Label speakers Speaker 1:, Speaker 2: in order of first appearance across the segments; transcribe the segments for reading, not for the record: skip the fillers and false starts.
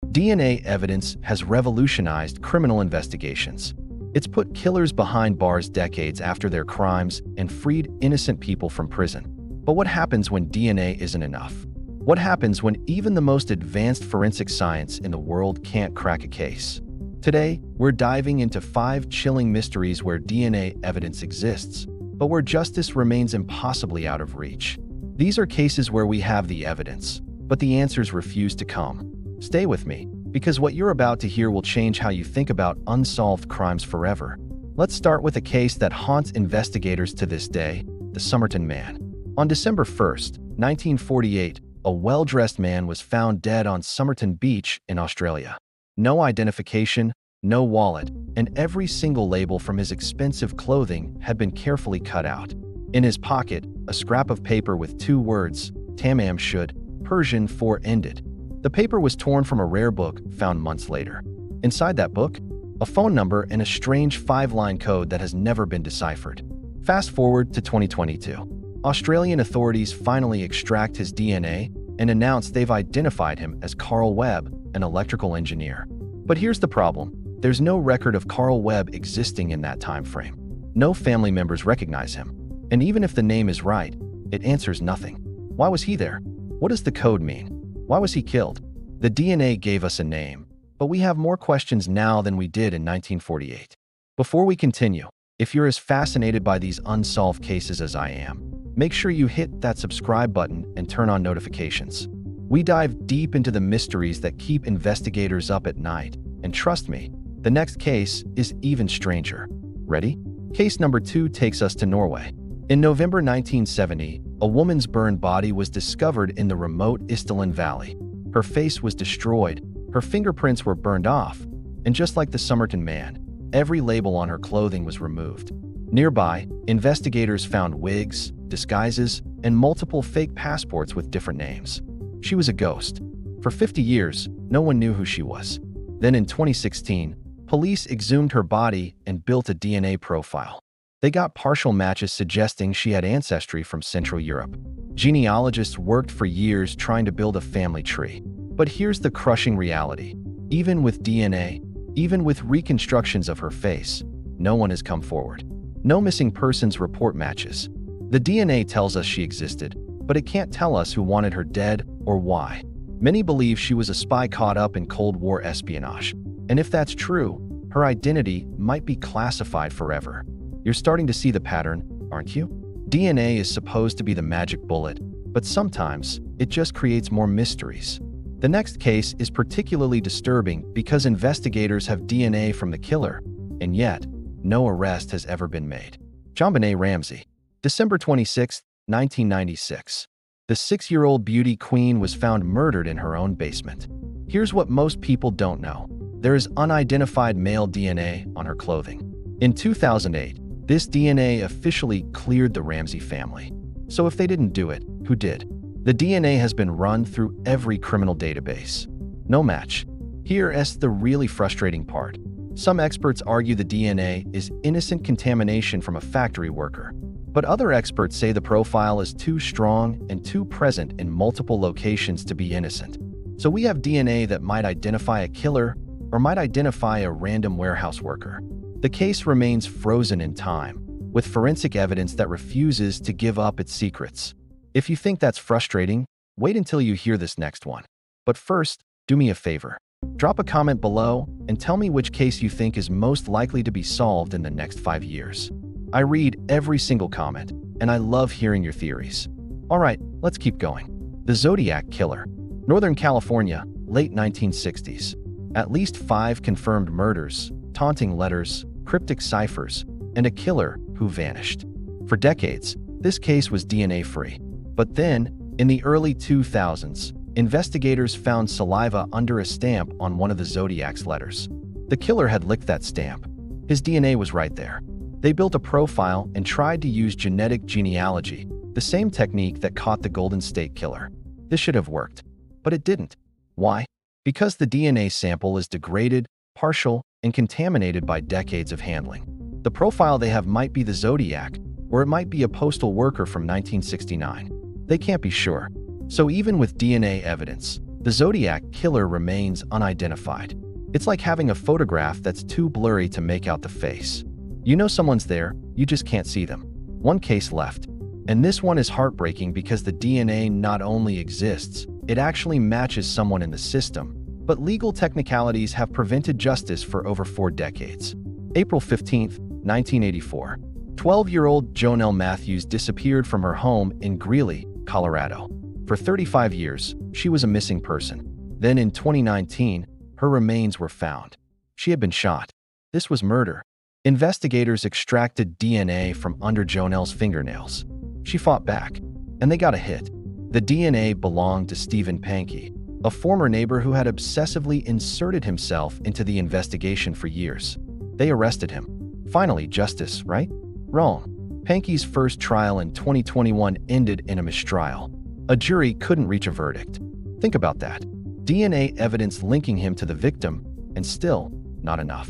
Speaker 1: DNA evidence has revolutionized criminal investigations. It's put killers behind bars decades after their crimes and freed innocent people from prison. But what happens when DNA isn't enough? What happens when even the most advanced forensic science in the world can't crack a case? Today, we're diving into 5 chilling mysteries where DNA evidence exists, but where justice remains impossibly out of reach. These are cases where we have the evidence, but the answers refuse to come. Stay with me, because what you're about to hear will change how you think about unsolved crimes forever. Let's start with a case that haunts investigators to this day, the Somerton Man. On December 1st, 1948, a well-dressed man was found dead on Somerton Beach in Australia. No identification, no wallet, and every single label from his expensive clothing had been carefully cut out. In his pocket, a scrap of paper with 2 words, Tamam Shud, Persian for ended. The paper was torn from a rare book found months later. Inside that book, a phone number and a strange 5-line code that has never been deciphered. Fast forward to 2022. Australian authorities finally extract his DNA and announce they've identified him as Carl Webb, an electrical engineer. But here's the problem. There's no record of Carl Webb existing in that time frame. No family members recognize him. And even if the name is right, it answers nothing. Why was he there? What does the code mean? Why was he killed? The DNA gave us a name, but we have more questions now than we did in 1948. Before we continue, if you're as fascinated by these unsolved cases as I am, make sure you hit that subscribe button and turn on notifications. We dive deep into the mysteries that keep investigators up at night, and trust me, the next case is even stranger. Ready? Case number 2 takes us to Norway. In November 1970, a woman's burned body was discovered in the remote Isdal Valley. Her face was destroyed, her fingerprints were burned off, and just like the Somerton Man, every label on her clothing was removed. Nearby, investigators found wigs, disguises, and multiple fake passports with different names. She was a ghost. For 50 years, no one knew who she was. Then in 2016, police exhumed her body and built a DNA profile. They got partial matches suggesting she had ancestry from Central Europe. Genealogists worked for years trying to build a family tree. But here's the crushing reality. Even with DNA, even with reconstructions of her face, no one has come forward. No missing persons report matches. The DNA tells us she existed, but it can't tell us who wanted her dead or why. Many believe she was a spy caught up in Cold War espionage. And if that's true, her identity might be classified forever. You're starting to see the pattern, aren't you? DNA is supposed to be the magic bullet, but sometimes it just creates more mysteries. The next case is particularly disturbing because investigators have DNA from the killer, and yet, no arrest has ever been made. JonBenét Ramsey. December 26, 1996. The 6-year-old beauty queen was found murdered in her own basement. Here's what most people don't know. There is unidentified male DNA on her clothing. In 2008, this DNA officially cleared the Ramsey family. So if they didn't do it, who did? The DNA has been run through every criminal database. No match. Here's the really frustrating part. Some experts argue the DNA is innocent contamination from a factory worker. But other experts say the profile is too strong and too present in multiple locations to be innocent. So we have DNA that might identify a killer or might identify a random warehouse worker. The case remains frozen in time, with forensic evidence that refuses to give up its secrets. If you think that's frustrating, wait until you hear this next one. But first, do me a favor. Drop a comment below and tell me which case you think is most likely to be solved in the next 5 years. I read every single comment, and I love hearing your theories. Alright, let's keep going. The Zodiac Killer. Northern California, late 1960s. At least 5 confirmed murders, taunting letters, cryptic ciphers, and a killer who vanished. For decades, this case was DNA-free. But then, in the early 2000s, investigators found saliva under a stamp on one of the Zodiac's letters. The killer had licked that stamp. His DNA was right there. They built a profile and tried to use genetic genealogy, the same technique that caught the Golden State Killer. This should have worked, but it didn't. Why? Because the DNA sample is degraded, partial, and contaminated by decades of handling. The profile they have might be the Zodiac, or it might be a postal worker from 1969. They can't be sure. So even with DNA evidence, The Zodiac killer remains unidentified. It's like having a photograph that's too blurry to make out the face. You know someone's there, you just can't see them. One case left. And this one is heartbreaking because the DNA not only exists, it actually matches someone in the system, but legal technicalities have prevented justice for over 4 decades. April 15, 1984. 12-year-old Jonelle Matthews disappeared from her home in Greeley, Colorado. For 35 years, she was a missing person. Then in 2019, her remains were found. She had been shot. This was murder. Investigators extracted DNA from under Jonelle's fingernails. She fought back, and they got a hit. The DNA belonged to Stephen Pankey, a former neighbor who had obsessively inserted himself into the investigation for years. They arrested him. Finally, justice, right? Wrong. Pankey's first trial in 2021 ended in a mistrial. A jury couldn't reach a verdict. Think about that. DNA evidence linking him to the victim, and still not enough.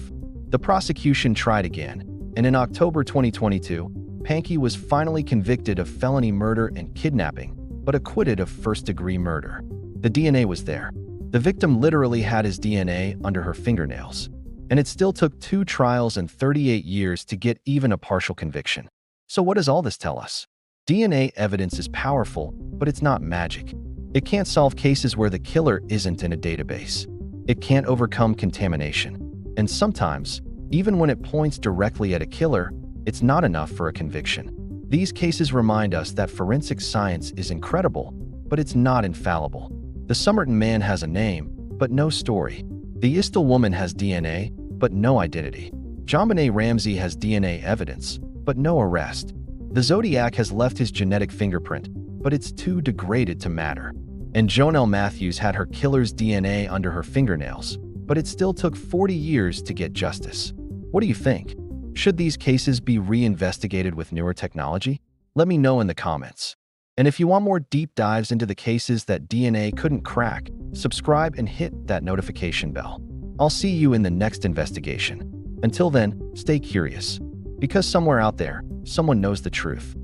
Speaker 1: The prosecution tried again, and in October 2022, Pankey was finally convicted of felony murder and kidnapping, but acquitted of first-degree murder. The DNA was there. The victim literally had his DNA under her fingernails. And it still took 2 trials and 38 years to get even a partial conviction. So what does all this tell us? DNA evidence is powerful, but it's not magic. It can't solve cases where the killer isn't in a database. It can't overcome contamination. And sometimes, even when it points directly at a killer, it's not enough for a conviction. These cases remind us that forensic science is incredible, but it's not infallible. The Somerton Man has a name, but no story. The Isdal Woman has DNA, but no identity. JonBenét Ramsey has DNA evidence, but no arrest. The Zodiac has left his genetic fingerprint, but it's too degraded to matter. And Jonelle Matthews had her killer's DNA under her fingernails, but it still took 40 years to get justice. What do you think? Should these cases be reinvestigated with newer technology? Let me know in the comments. And if you want more deep dives into the cases that DNA couldn't crack, subscribe and hit that notification bell. I'll see you in the next investigation. Until then, stay curious. Because somewhere out there, someone knows the truth.